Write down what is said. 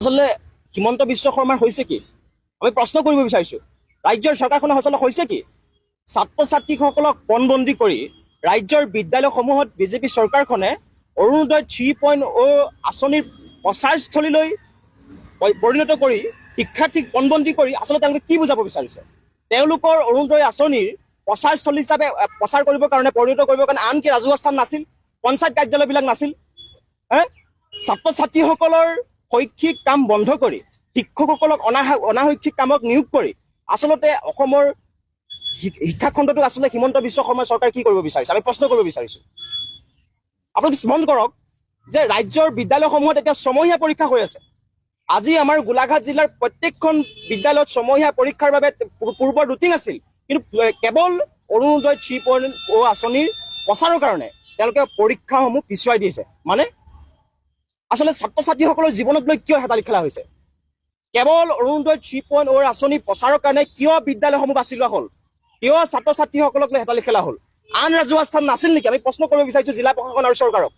আসলে হিমন্ত বিশ্ব শৰ্মাৰ হৈছে কি আমি প্ৰশ্ন কৰিব বিচাৰিছো ৰাজ্যৰ চৰকাৰখনে আসলে হৈছে কি ছাত্ৰ ছাত্ৰীসকলক পণবন্দী কৰি ৰাজ্যৰ বিদ্যালয়সমূহত বিজেপি চৰকাৰখনে অৰুণোদয় 3.0 আঁচনিৰ প্ৰচাৰস্থলীলৈ পৰিণত কৰি শিক্ষাৰ্থীক পণবন্দী কৰি আসলে তেওঁলোকে কি বুজাব বিচাৰিছে তেওঁলোকৰ অৰুণোদয় আঁচনিৰ প্ৰচাৰস্থলী হিচাপে প্ৰচাৰ কৰিবৰ কাৰণে পৰিণত কৰিবৰ কাৰণে আনকি ৰাজহুৱা স্থান নাছিল পঞ্চায়ত কাৰ্যালয়বিলাক নাছিল ছাত্ৰ ছাত্ৰীসকলৰ শৈক্ষিক কাম বন্ধ কৰি শিক্ষকসকলক অনাশৈক্ষিক কামক নিয়োগ কৰি আসলতে অসমৰ শিক্ষা খণ্ডটোক আসলে হিমন্ত বিশ্ব শৰ্মা চৰকাৰে কি কৰিব বিচাৰিছে আমি প্ৰশ্ন কৰিব বিচাৰিছো আপোনালোকে স্মৰণ কৰক যে ৰাজ্যৰ বিদ্যালয়সমূহত এতিয়া ছমহীয়া পৰীক্ষা হৈ আছে আজি আমাৰ গোলাঘাট জিলাৰ প্ৰত্যেকখন বিদ্যালয়ত ছমহীয়া পৰীক্ষাৰ বাবে পূৰ্বৰ ৰুটিন আছিল কিন্তু কেৱল অৰুণোদয় 3.0 আঁচনিৰ প্ৰচাৰৰ কাৰণে তেওঁলোকে পৰীক্ষাসমূহ পিছুৱাই দিছে মানে আসলে ছাত্ৰ ছাত্ৰীসকলৰ জীৱনক লৈ কিয় হেতালি খেলা হৈছে কেৱল অৰুণোদয় 3.0 আঁচনি প্ৰচাৰৰ কাৰণে কিয় বিদ্যালয়সমূহ বাছি লোৱা হ'ল কিয় ছাত্ৰ ছাত্ৰীসকলক লৈ হেতালি খেলা হ'ল আন ৰাজহুৱা স্থান নাছিল নেকি আমি প্ৰশ্ন কৰিব বিচাৰিছো জিলা প্ৰশাসন আৰু চৰকাৰক